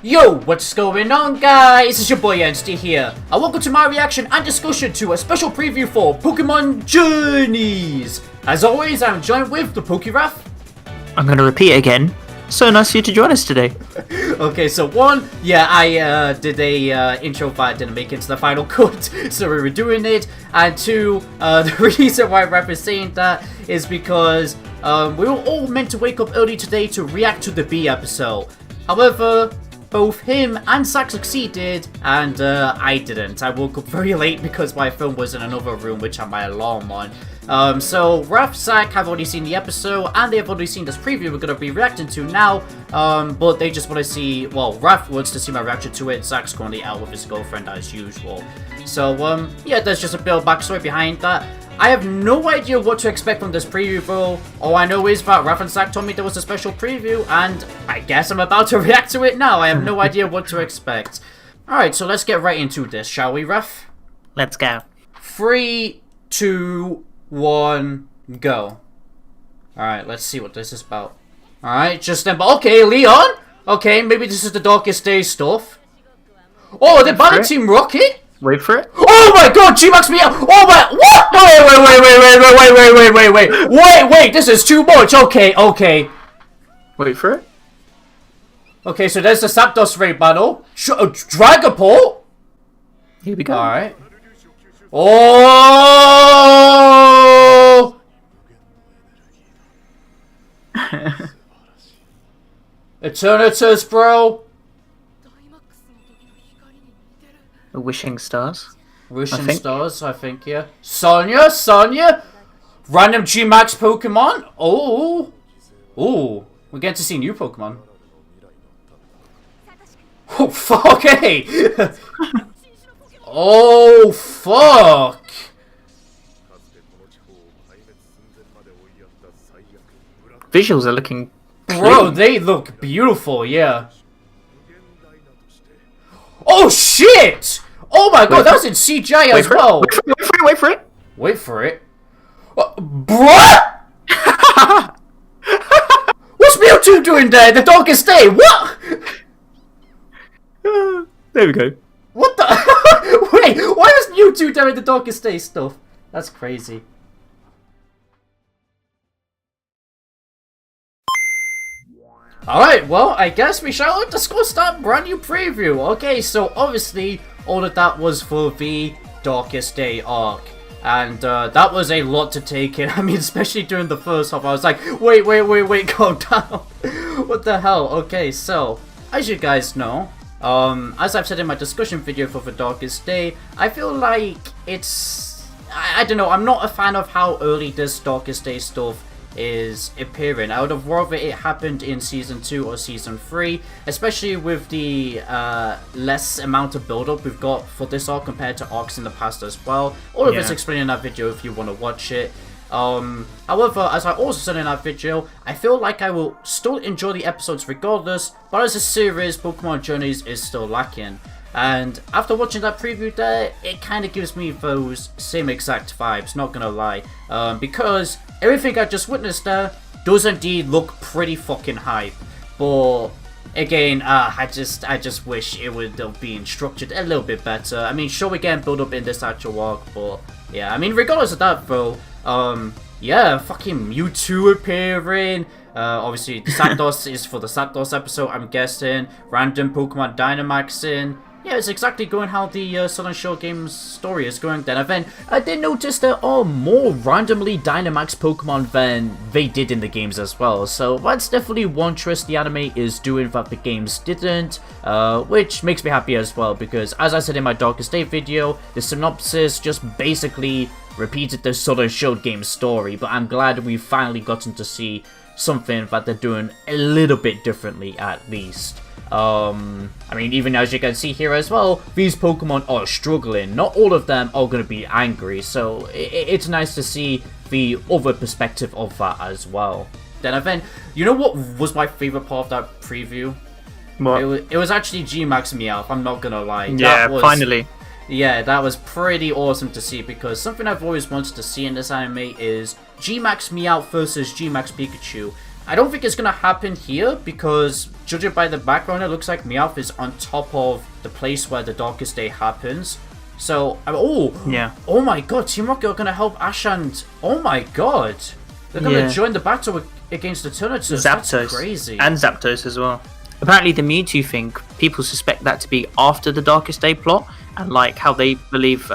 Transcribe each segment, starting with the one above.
Yo, what's going on, guys? It's your boy Ensty here, and welcome to my reaction and discussion to a special preview for Pokemon Journeys. As always, I'm joined with the Pokéref. I'm going to repeat again. So nice of you to join us today. Okay, so one, I did a intro but didn't make it to the final cut, so we were doing it. And two, the reason why Ref is saying that is because we were all meant to wake up early today to react to the B episode. However, both him and Zach succeeded, and I didn't. I woke up very late because my phone was in another room, which had my alarm on. So Ref, Zach have already seen the episode, and they have already seen this preview we're going to be reacting to now. But they just want to see, well, Ref wants to see my reaction to it. Zach's currently out with his girlfriend as usual. So, yeah, there's just a bit of backstory behind that. I have no idea what to expect from this preview, bro. All I know is that Ref and Zach told me there was a special preview, and I guess I'm about to react to it now. I have no idea what to expect. Alright, so let's get right into this, shall we, Ref? Let's go. 3, 2, 1, go. Alright, let's see what this is about. Alright, just then, okay, Leon? Okay, maybe this is the Darkest Day stuff. Oh, they're by the Team Rocket? Wait for it. Oh my god, G-Max me out! Oh my, what? Wait, this is too much. Okay. Wait for it. Okay, so there's the Zapdos raid battle. Dragapult? Here we go. Alright. Oh! Eternatus, bro. Wishing Stars. Wishing Stars, I think, yeah. Sonya? Random G-Max Pokemon? Oh, we get to see new Pokemon. Oh, fuck, hey! Oh, fuck! Visuals are looking clean. Bro, they look beautiful, yeah. Oh, shit! Oh my god, that was in CGI as well. Wait for it. Wait for it. Bruh! What's Mewtwo doing there? The Darkest Day? What? There we go. What the? Wait, why was Mewtwo doing the Darkest Day stuff? That's crazy. Alright, well, I guess we shall discuss that brand new preview. Okay, so obviously, all of that was for the Darkest Day arc. And that was a lot to take in. I mean, especially during the first half, I was like, wait, calm down. What the hell? Okay, so, as you guys know, as I've said in my discussion video for the Darkest Day, I feel like it's... I don't know, I'm not a fan of how early this Darkest Day stuff is appearing. I would have rather it happened in Season 2 or Season 3, especially with the less amount of build-up we've got for this arc compared to arcs in the past as well. All of it's explained in that video if you want to watch it. However, as I also said in that video, I feel like I will still enjoy the episodes regardless, but as a series, Pokemon Journeys is still lacking. And after watching that preview there, it kind of gives me those same exact vibes, not gonna lie. Because everything I just witnessed there does indeed look pretty fucking hype. But again, I just wish it would have been structured a little bit better. I mean, sure, we can build up in this actual arc, but yeah, I mean, regardless of that though, yeah, fucking Mewtwo appearing. Obviously, Zapdos is for the Zapdos episode, I'm guessing. Random Pokemon Dynamaxing. Yeah, it's exactly going how the Southern Shore game's story is going. Then I did notice there are more randomly Dynamax Pokemon than they did in the games as well. So that's definitely one twist the anime is doing that the games didn't, which makes me happy as well, because as I said in my Darkest Day video, the synopsis just basically repeated the Southern Shore game story, but I'm glad we've finally gotten to see something that they're doing a little bit differently at least. I mean, even as you can see here as well, these Pokemon are struggling. Not all of them are going to be angry, so it's nice to see the other perspective of that as well. Then, you know what was my favorite part of that preview? What? It was actually G-Max Meowth, I'm not gonna lie. Yeah, finally. Yeah, that was pretty awesome to see, because something I've always wanted to see in this anime is G-Max Meowth versus G-Max Pikachu. I don't think it's gonna happen here because, judging by the background, it looks like Meowth is on top of the place where the Darkest Day happens. So, oh my god, Team Rocket are gonna help Ash and, oh my god, they're gonna join the battle against the Eternatus. Zapdos. That's crazy. And Zapdos as well. Apparently the Mewtwo thing, people suspect that to be after the Darkest Day plot, and like how they believe,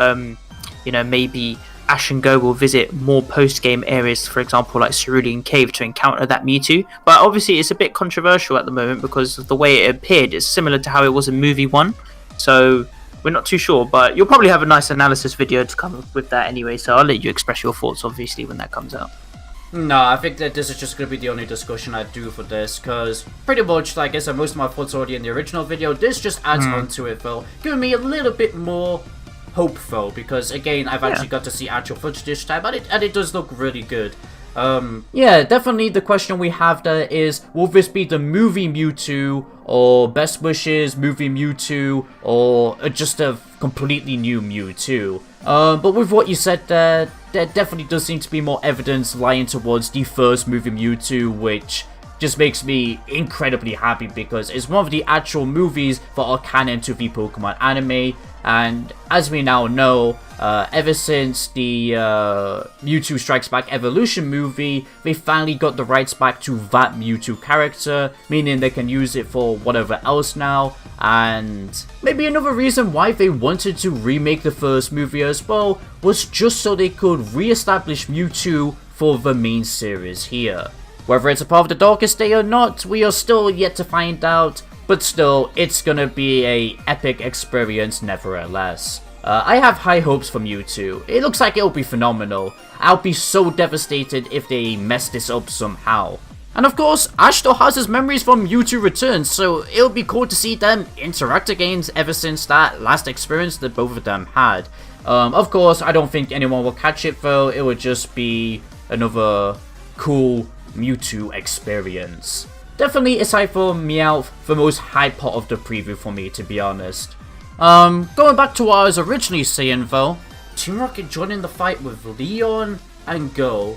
maybe Ash and Go will visit more post-game areas, for example, like Cerulean Cave, to encounter that Mewtwo. But obviously it's a bit controversial at the moment because of the way it appeared. It's similar to how it was in Movie 1. So we're not too sure, but you'll probably have a nice analysis video to come up with that anyway, so I'll let you express your thoughts, obviously, when that comes out. No, I think that this is just going to be the only discussion I do for this, because pretty much, like I said, most of my thoughts already in the original video. This just adds on to it, though, giving me a little bit more hope, though, because, again, I've actually got to see actual footage this time, and it does look really good. Yeah, definitely the question we have there is, will this be the movie Mewtwo, or Best Wishes, movie Mewtwo, or just a completely new Mewtwo? But with what you said there definitely does seem to be more evidence lying towards the first movie Mewtwo, which just makes me incredibly happy because it's one of the actual movies that are canon to the Pokemon anime. And as we now know, ever since the Mewtwo Strikes Back Evolution movie, they finally got the rights back to that Mewtwo character, meaning they can use it for whatever else now. And maybe another reason why they wanted to remake the first movie as well was just so they could re-establish Mewtwo for the main series here. Whether it's a part of the Darkest Day or not, we are still yet to find out. But still, it's gonna be a epic experience nevertheless. I have high hopes for Mewtwo. It looks like it'll be phenomenal. I'll be so devastated if they mess this up somehow. And of course, Ash still has his memories from Mewtwo Returns, so it'll be cool to see them interact again ever since that last experience that both of them had. Of course, I don't think anyone will catch it though. It would just be another cool Mewtwo experience. Definitely, aside from Meowth, the most hype part of the preview for me, to be honest. Going back to what I was originally saying though, Team Rocket joining the fight with Leon and Go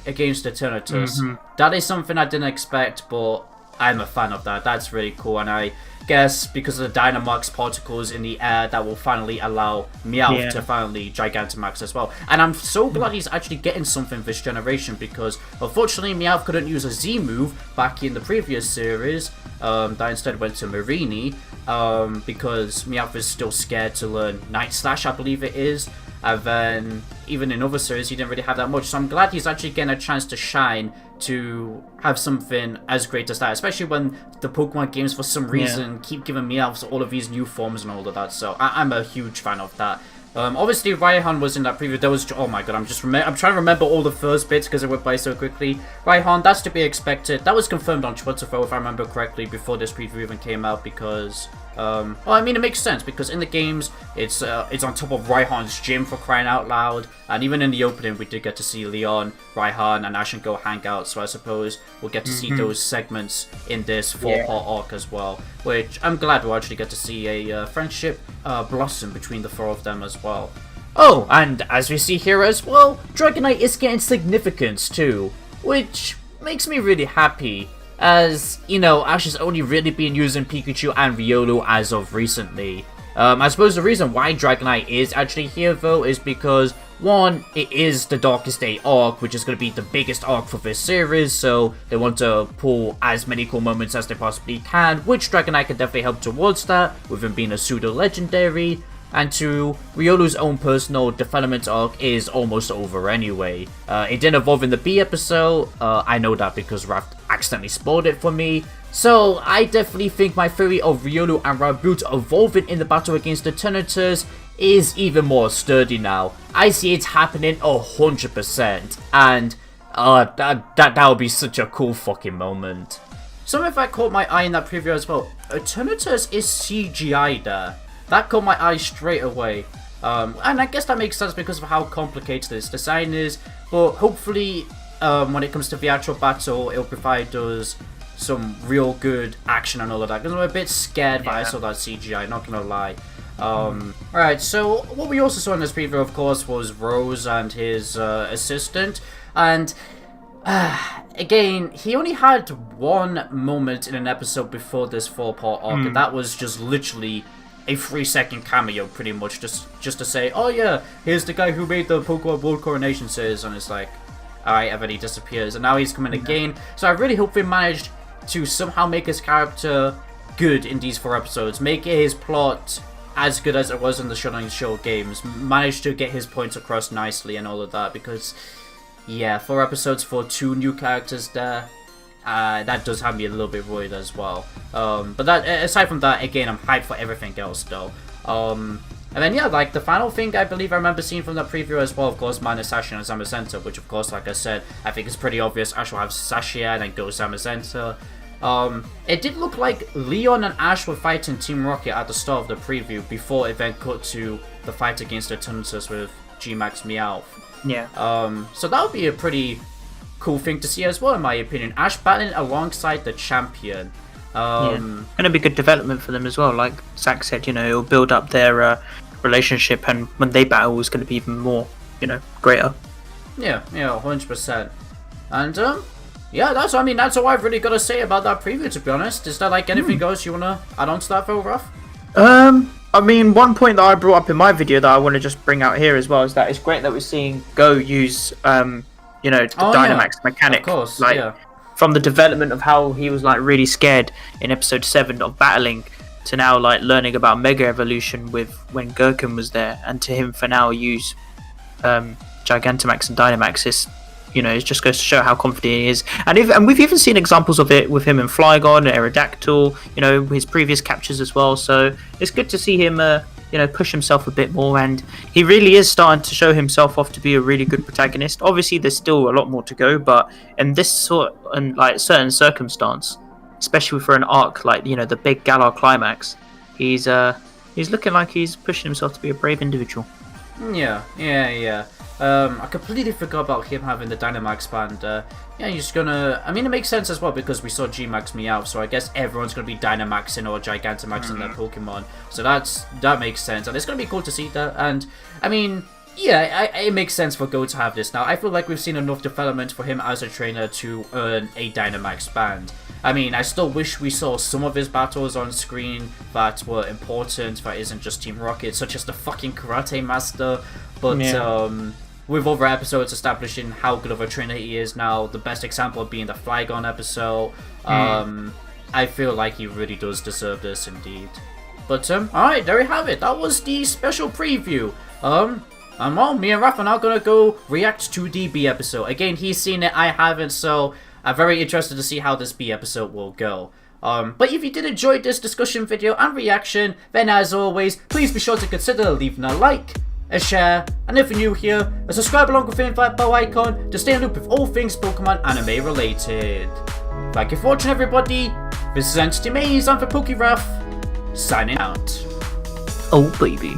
against Eternatus. That is something I didn't expect, but I'm a fan of that. That's really cool, and I guess because of the Dynamax particles in the air, that will finally allow Meowth to finally Gigantamax as well. And I'm so glad he's actually getting something this generation, because unfortunately Meowth couldn't use a Z move back in the previous series, that instead went to Marini, because Meowth is still scared to learn Night Slash, I believe it is. And then even in other series he didn't really have that much, so I'm glad he's actually getting a chance to shine, to have something as great as that, especially when the Pokemon games for some reason keep giving Meowth all of these new forms and all of that, so I'm a huge fan of that. Obviously Raihan was in that preview. There was, oh my god, I'm trying to remember all the first bits because it went by so quickly. Raihan, that's to be expected. That was confirmed on Twitter though, if I remember correctly, before this preview even came out, because well, I mean, it makes sense because in the games it's on top of Raihan's gym, for crying out loud, and even in the opening we did get to see Leon, Raihan, and Ash and Go hang out, so I suppose we'll get to see those segments in this 4-part arc as well, which I'm glad we'll actually get to see a friendship blossom between the four of them as well. Oh, and as we see here as well, Dragonite is getting significance too, which makes me really happy, as, you know, Ash has only really been using Pikachu and Riolu as of recently. I suppose the reason why Dragonite is actually here though is because, one, it is the Darkest Day arc, which is going to be the biggest arc for this series, so they want to pull as many cool moments as they possibly can, which Dragonite can definitely help towards that, with him being a pseudo-legendary. And two, Riolu's own personal development arc is almost over anyway. It didn't evolve in the B episode, I know that because Raph accidentally spoiled it for me. So I definitely think my theory of Riolu and Raboot evolving in the battle against the Eternatus is even more sturdy now. I see it happening 100%, and that would be such a cool fucking moment. Something that caught my eye in that preview as well, Eternatus is CGI there. That caught my eye straight away. And I guess that makes sense because of how complicated this design is, but hopefully when it comes to the actual battle, it'll provide us some real good action and all of that, because I'm a bit scared that I saw that CGI, not gonna lie. Alright, so what we also saw in this preview, of course, was Rose and his assistant, and again, he only had one moment in an episode before this 4-part arc, and that was just literally a 3-second cameo, pretty much, just to say, oh yeah, here's the guy who made the Pokemon World Coronation series, and it's like, alright, and then he disappears, and now he's coming again. So I really hope they managed to somehow make his character good in these 4 episodes, make his plot as good as it was in the Shining Show games, managed to get his points across nicely and all of that, because, yeah, 4 episodes for 2 new characters there, that does have me a little bit worried as well. But that, aside from that, again, I'm hyped for everything else, though. And then, yeah, like, the final thing I believe I remember seeing from that preview as well, of course, minus Sashi and Zamazenta, which, of course, like I said, I think it's pretty obvious Ash will have Sashi and then go Zamazenta. It did look like Leon and Ash were fighting Team Rocket at the start of the preview before it then cut to the fight against the Eternatus with G-Max Meowth. Yeah. So that would be a pretty cool thing to see as well, in my opinion. Ash battling alongside the champion. Gonna be good development for them as well. Like Zach said, you know, it'll build up their relationship, and when they battle, it's going to be even more, you know, greater. Yeah, 100%. And yeah, that's all I've really got to say about that preview, to be honest. Is there like anything else you want to add on to that, Phil Ruff? I mean, one point that I brought up in my video that I want to just bring out here as well is that it's great that we're seeing Go use, you know, the Dynamax mechanic. Of course, like, from the development of how he was like really scared in episode 7 of battling, to now like learning about Mega Evolution with when Gherkin was there, and to him for now use Gigantamax and Dynamax. Is, you know, it just goes to show how confident he is. And we've even seen examples of it with him in Flygon and Aerodactyl, you know, his previous captures as well. So it's good to see him, you know, push himself a bit more. And he really is starting to show himself off to be a really good protagonist. Obviously, there's still a lot more to go, but in this sort and like certain circumstance, especially for an arc like, you know, the big Galar climax, he's looking like he's pushing himself to be a brave individual. Yeah. I completely forgot about him having the Dynamax band. Yeah, he's gonna... I mean, it makes sense as well because we saw G-Max Meowth, so I guess everyone's gonna be Dynamaxing or Gigantamaxing their Pokemon. So that makes sense, and it's gonna be cool to see that. And, I mean, yeah, it makes sense for Go to have this now. I feel like we've seen enough development for him as a trainer to earn a Dynamax band. I mean, I still wish we saw some of his battles on screen that were important, that isn't just Team Rocket, such as the fucking Karate Master, but, with other episodes establishing how good of a trainer he is now, the best example being the Flygon episode, I feel like he really does deserve this indeed. But, alright, there you have it. That was the special preview. And well, me and Raph are now gonna go react to the B episode. Again, he's seen it, I haven't, so I'm very interested to see how this B episode will go. But if you did enjoy this discussion video and reaction, then as always, please be sure to consider leaving a like, a share, and if you're new here, a subscribe along with the invite bell icon to stay in loop with all things Pokemon anime related. Thank you for watching, everybody. This is Entity Maze, I'm for PokeRaph, signing out. Oh baby.